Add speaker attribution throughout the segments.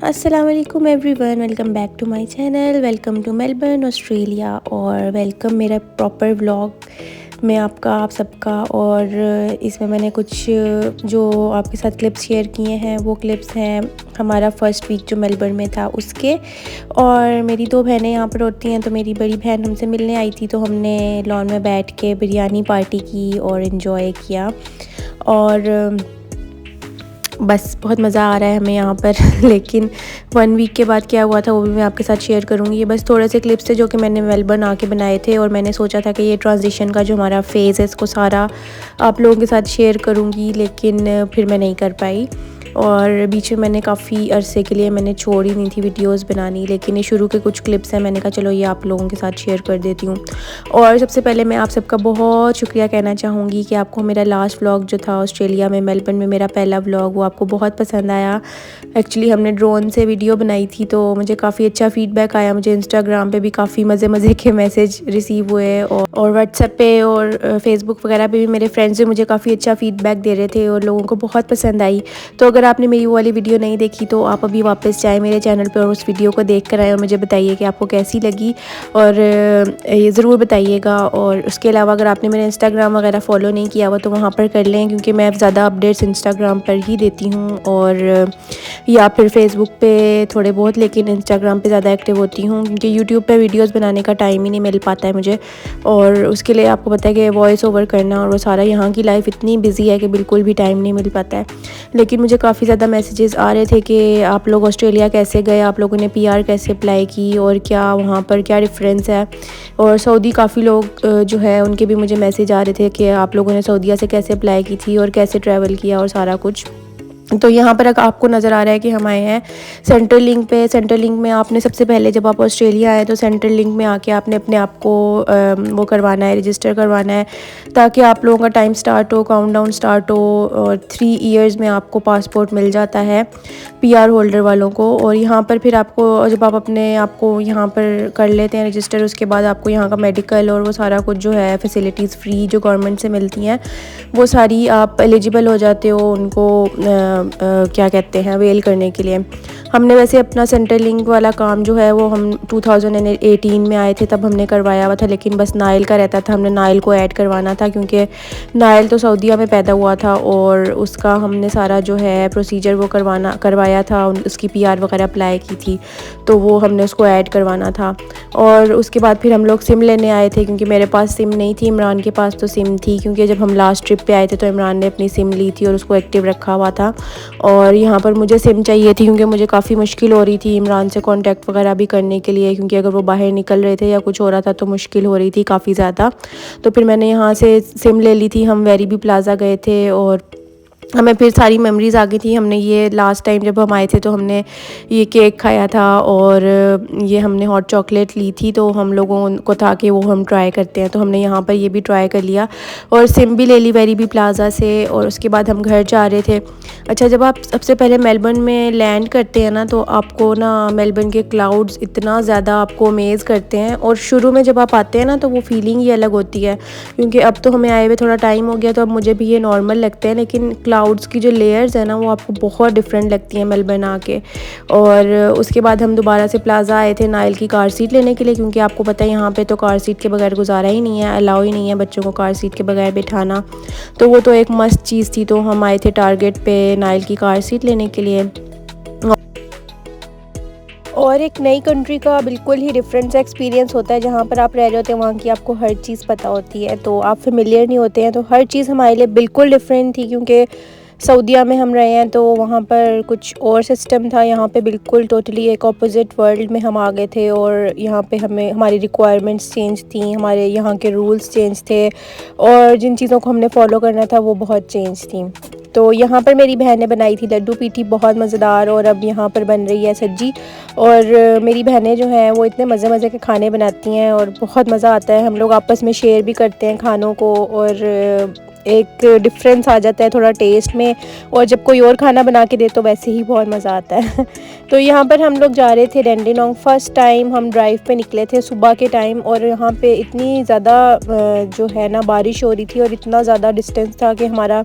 Speaker 1: अस्सलाम वालेकुम everyone, welcome back to my channel. Welcome to Melbourne Australia और welcome मेरा प्रॉपर व्लॉग में आप सबका। और इसमें मैंने कुछ जो आपके साथ क्लिप्स शेयर किए हैं वो क्लिप्स हैं हमारा फर्स्ट वीक जो मेलबर्न में था उसके। और मेरी दो बहनें यहाँ पर होती हैं, तो मेरी बड़ी बहन हमसे मिलने आई थी, तो हमने लॉन में बैठ के बिरयानी पार्टी की और इन्जॉय किया। और बस बहुत मज़ा आ रहा है हमें यहाँ पर लेकिन 1 वीक के बाद क्या हुआ था वो भी मैं आपके साथ शेयर करूँगी। ये बस थोड़े से क्लिप्स थे जो कि मैंने मेलबर्न आके बनाए थे, और मैंने सोचा था कि ये ट्रांजिशन का जो हमारा फ़ेज़ है इसको सारा आप लोगों के साथ शेयर करूँगी, लेकिन फिर मैं नहीं कर पाई। और बीच में मैंने काफ़ी अरसे के लिए मैंने छोड़ ही नहीं थी वीडियोस बनानी, लेकिन ये शुरू के कुछ क्लिप्स हैं, मैंने कहा चलो ये आप लोगों के साथ शेयर कर देती हूँ। और सबसे पहले मैं आप सबका बहुत शुक्रिया कहना चाहूँगी कि आपको मेरा लास्ट व्लॉग जो था ऑस्ट्रेलिया में मेलबर्न में मेरा पहला व्लॉग, वो आपको बहुत पसंद आया। एक्चुअली हमने ड्रोन से वीडियो बनाई थी, तो मुझे काफ़ी अच्छा फ़ीडबैक आया। मुझे इंस्टाग्राम पे भी काफ़ी मज़े के मैसेज रिसीव हुए, और व्हाट्सएप पे और फेसबुक वगैरह पे भी मेरे फ्रेंड्स भी मुझे काफ़ी अच्छा फ़ीडबैक दे रहे थे और लोगों को बहुत पसंद आई। तो अगर आपने मेरी वो वाली वीडियो नहीं देखी तो आप अभी वापस जाएँ मेरे चैनल पर और उस वीडियो को देख कर आएँ और मुझे बताइए कि आपको कैसी लगी, और ये ज़रूर बताइएगा। और उसके अलावा अगर आपने मेरा इंस्टाग्राम वगैरह फ़ॉलो नहीं किया हुआ तो वहाँ पर कर लें, क्योंकि मैं ज़्यादा अपडेट्स इंस्टाग्राम पर ही देती हूँ, और या फिर फेसबुक पे थोड़े बहुत, लेकिन इंस्टाग्राम पे ज़्यादा एक्टिव होती हूँ क्योंकि यूट्यूब पे वीडियोस बनाने का टाइम ही नहीं मिल पाता है मुझे। और उसके लिए आपको पता है कि वॉइस ओवर करना और वो सारा, यहाँ की लाइफ इतनी बिजी है कि बिल्कुल भी टाइम नहीं मिल पाता है। लेकिन मुझे काफ़ी ज़्यादा मैसेजेस आ रहे थे कि आप लोग ऑस्ट्रेलिया कैसे गए, आप लोगों ने पीआर कैसे अप्लाई की, और क्या वहाँ पर क्या डिफरेंस है। और सऊदी काफ़ी लोग जो है उनके भी मुझे मैसेज आ रहे थे कि आप लोगों ने सऊदीया से कैसे अप्लाई की थी और कैसे ट्रैवल किया और सारा कुछ। तो यहाँ पर आपको नज़र आ रहा है कि हम आए हैं सेंट्रल लिंक पे। सेंट्रल लिंक में आपने सबसे पहले जब आप ऑस्ट्रेलिया आए तो सेंट्रल लिंक में आके आपने अपने आप को वो करवाना है, रजिस्टर करवाना है, ताकि आप लोगों का टाइम स्टार्ट हो, काउंटडाउन स्टार्ट हो। और 3 इयर्स में आपको पासपोर्ट मिल जाता है पीआर होल्डर वालों को। और यहाँ पर फिर आपको जब आप अपने आप को यहाँ पर कर लेते हैं रजिस्टर, उसके बाद आपको यहाँ का मेडिकल और वो सारा कुछ जो है फैसिलिटीज़ फ्री जो गवर्नमेंट से मिलती हैं वो सारी आप एलिजिबल हो जाते हो उनको क्या कहते हैं वेल करने के लिए। हमने वैसे अपना सेंट्रल लिंक वाला काम जो है वो हम 2018 में आए थे तब हमने करवाया हुआ था, लेकिन बस नाइल का रहता था, हमने नाइल को ऐड करवाना था क्योंकि नाइल तो सऊदीया में पैदा हुआ था, और उसका हमने सारा जो है प्रोसीजर वो करवाया था, उसकी पीआर वगैरह अप्लाई की थी, तो वो हमने उसको ऐड करवाना था। और उसके बाद फिर हम लोग सिम लेने आए थे, क्योंकि मेरे पास सिम नहीं थी, इमरान के पास तो सिम थी, क्योंकि जब हम लास्ट ट्रिप पे आए थे तो इमरान ने अपनी सिम ली थी और उसको एक्टिव रखा हुआ था। और यहाँ पर मुझे सिम चाहिए थी क्योंकि मुझे काफ़ी मुश्किल हो रही थी इमरान से कांटेक्ट वगैरह भी करने के लिए, क्योंकि अगर वो बाहर निकल रहे थे या कुछ हो रहा था तो मुश्किल हो रही थी काफ़ी ज़्यादा। तो फिर मैंने यहाँ से सिम ले ली थी। हम वेरीबी प्लाज़ा गए थे और हमें फिर सारी मेमोरीज़ आ गई थी। हमने ये लास्ट टाइम जब हम आए थे तो हमने ये केक खाया था और ये हमने हॉट चॉकलेट ली थी, तो हम लोगों को था कि वो हम ट्राई करते हैं, तो हमने यहाँ पर ये भी ट्राई कर लिया और सिम भी ले ली वेरीबी प्लाज़ा से। और उसके बाद हम घर जा रहे थे। अच्छा, जब आप सबसे पहले मेलबर्न में लैंड करते हैं ना, तो आपको ना मेलबर्न के क्लाउड्स इतना ज़्यादा आपको अमेज़ करते हैं, और शुरू में जब आप आते हैं ना तो वो फीलिंग ही अलग होती है, क्योंकि अब तो हमें आए हुए थोड़ा टाइम हो गया तो अब मुझे भी ये नॉर्मल लगते हैं, लेकिन क्लाउड्स की जो लेयर्स है ना वो आपको बहुत डिफरेंट लगती हैं मेलबर्न आके। और उसके बाद हम दोबारा से प्लाज़ा आए थे नाइल की कार सीट लेने के लिए, क्योंकि आपको पता है यहाँ पे तो कार सीट के बगैर गुजारा ही नहीं है, अलाउ ही नहीं है बच्चों को कार सीट के बगैर बिठाना, तो वो तो एक मस्त चीज़ थी। तो हम आए थे टारगेट पे नाइल की कार सीट लेने के लिए। और एक नई कंट्री का बिल्कुल ही डिफरेंट एक्सपीरियंस होता है, जहाँ पर आप रह रहे होते हैं वहाँ की आपको हर चीज़ पता होती है, तो आप फेमिलियर नहीं होते हैं, तो हर चीज़ हमारे लिए बिल्कुल डिफरेंट थी। क्योंकि सऊदीया में हम रहे हैं तो वहाँ पर कुछ और सिस्टम था, यहाँ पे बिल्कुल टोटली एक ऑपोजिट वर्ल्ड में हम आ गए थे, और यहाँ पे हमें हमारी रिक्वायरमेंट्स चेंज थी, हमारे यहाँ के रूल्स चेंज थे, और जिन चीज़ों को हमने फॉलो करना था वो बहुत चेंज थी। तो यहाँ पर मेरी बहन ने बनाई थी लड्डू पीठी, बहुत मज़ेदार, और अब यहाँ पर बन रही है सज्जी। और मेरी बहनें जो हैं वो इतने मज़े के खाने बनाती हैं और बहुत मज़ा आता है, हम लोग आपस में शेयर भी करते हैं खानों को। और एक डिफरेंस आ जाता है थोड़ा टेस्ट में, और जब कोई और खाना बना के दे तो वैसे ही बहुत मज़ा आता है। तो यहाँ पर हम लोग जा रहे थे डेंडिनोंग। फ़र्स्ट टाइम हम ड्राइव पे निकले थे सुबह के टाइम, और यहाँ पे इतनी ज़्यादा जो है ना बारिश हो रही थी, और इतना ज़्यादा डिस्टेंस था कि हमारा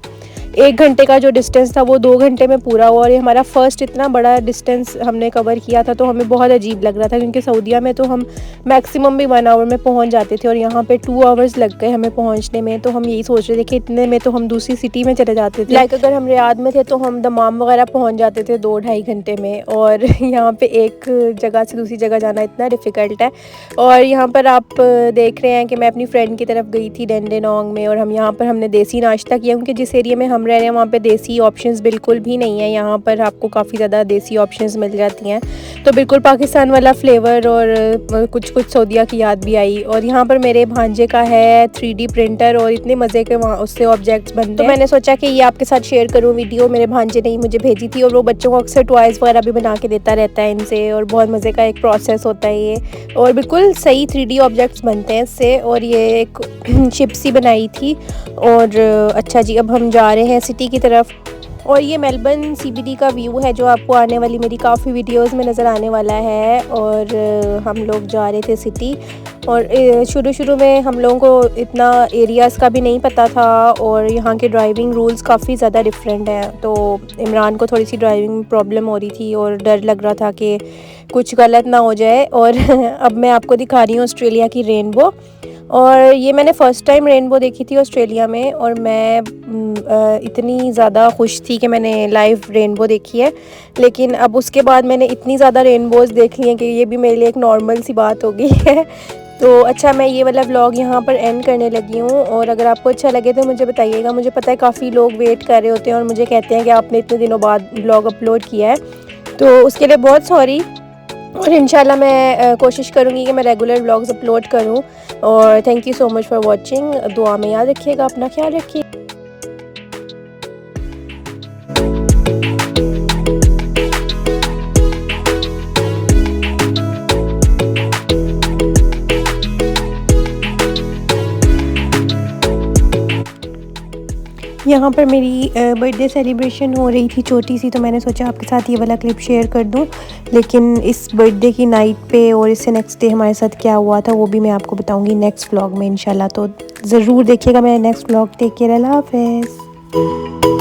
Speaker 1: 1 घंटे का जो डिस्टेंस था वो 2 घंटे में पूरा हुआ। और ये हमारा फ़र्स्ट इतना बड़ा डिस्टेंस हमने कवर किया था, तो हमें बहुत अजीब लग रहा था, क्योंकि सऊदीया में तो हम मैक्सिमम भी 1 आवर में पहुंच जाते थे, और यहाँ पे 2 आवर्स लग गए हमें पहुंचने में। तो हम यही सोच रहे थे कि इतने में तो हम दूसरी सिटी में चले जाते थे। लाइक अगर हम रियाद में थे तो हम दमाम वगैरह पहुँच जाते थे 2-2.5 घंटे में, और यहाँ पर एक जगह से दूसरी जगह जाना इतना डिफ़िकल्ट है। और यहाँ पर आप देख रहे हैं कि मैं अपनी फ्रेंड की तरफ गई थी डेंडिनोंग में, और हम यहाँ पर हमने देसी नाश्ता किया, क्योंकि जिस एरिया में हम रह रहे हैं वहाँ पे देसी ऑप्शंस बिल्कुल भी नहीं है। यहाँ पर आपको काफ़ी ज़्यादा देसी ऑप्शंस मिल जाती हैं, तो बिल्कुल पाकिस्तान वाला फ्लेवर, और कुछ कुछ सऊदीया की याद भी आई। और यहाँ पर मेरे भांजे का है 3D प्रिंटर, और इतने मज़े के वहाँ उससे ऑब्जेक्ट्स बनते हैं। तो मैंने सोचा कि ये आपके साथ शेयर करूँ वीडियो। मेरे भांजे ने ही मुझे भेजी थी, और वो बच्चों को अक्सर टॉयज़ वगैरह भी बना के देता रहता है इनसे, और बहुत मज़े का एक प्रोसेस होता है ये, और बिल्कुल सही 3D ऑब्जेक्ट्स बनते हैं इससे। और ये एक शिप सी बनाई थी। और अच्छा जी, अब हम जा रहे हैं सिटी की तरफ, और ये मेलबर्न CBD का व्यू है जो आपको आने वाली मेरी काफ़ी वीडियोस में नज़र आने वाला है। और हम लोग जा रहे थे सिटी, और शुरू में हम लोगों को इतना एरियाज़ का भी नहीं पता था, और यहाँ के ड्राइविंग रूल्स काफ़ी ज़्यादा डिफरेंट हैं। तो इमरान को थोड़ी सी ड्राइविंग में प्रॉब्लम हो रही थी, और डर लग रहा था कि कुछ गलत ना हो जाए। और अब मैं आपको दिखा रही हूँ ऑस्ट्रेलिया की रेनबो, और ये मैंने फ़र्स्ट टाइम रेनबो देखी थी ऑस्ट्रेलिया में, और मैं इतनी ज़्यादा खुश थी कि मैंने लाइव रेनबो देखी है। लेकिन अब उसके बाद मैंने इतनी ज़्यादा रेनबोज़ देख ली हैं कि ये भी मेरे लिए एक नॉर्मल सी बात हो गई है। तो अच्छा, मैं ये वाला व्लॉग यहाँ पर एंड करने लगी हूँ, और अगर आपको अच्छा लगे तो मुझे बताइएगा। मुझे पता है काफ़ी लोग वेट कर रहे होते हैं, और मुझे कहते हैं कि आपने इतने दिनों बाद व्लॉग अपलोड किया है, तो उसके लिए बहुत सॉरी। और इंशाल्लाह मैं कोशिश करूँगी कि मैं रेगुलर व्लॉग्स अपलोड करूँ। और thank you so much for watching. दुआ में याद रखिएगा, अपना ख्याल रखिए। यहाँ पर मेरी बर्थडे सेलिब्रेशन हो रही थी छोटी सी, तो मैंने सोचा आपके साथ ये वाला क्लिप शेयर कर दूँ। लेकिन इस बर्थडे की नाइट पे और इससे नेक्स्ट डे हमारे साथ क्या हुआ था वो भी मैं आपको बताऊँगी नेक्स्ट व्लॉग में इंशाल्लाह। तो ज़रूर देखिएगा मेरा नेक्स्ट व्लॉग। टेक केयर, अल्लाह हाफ़िज़।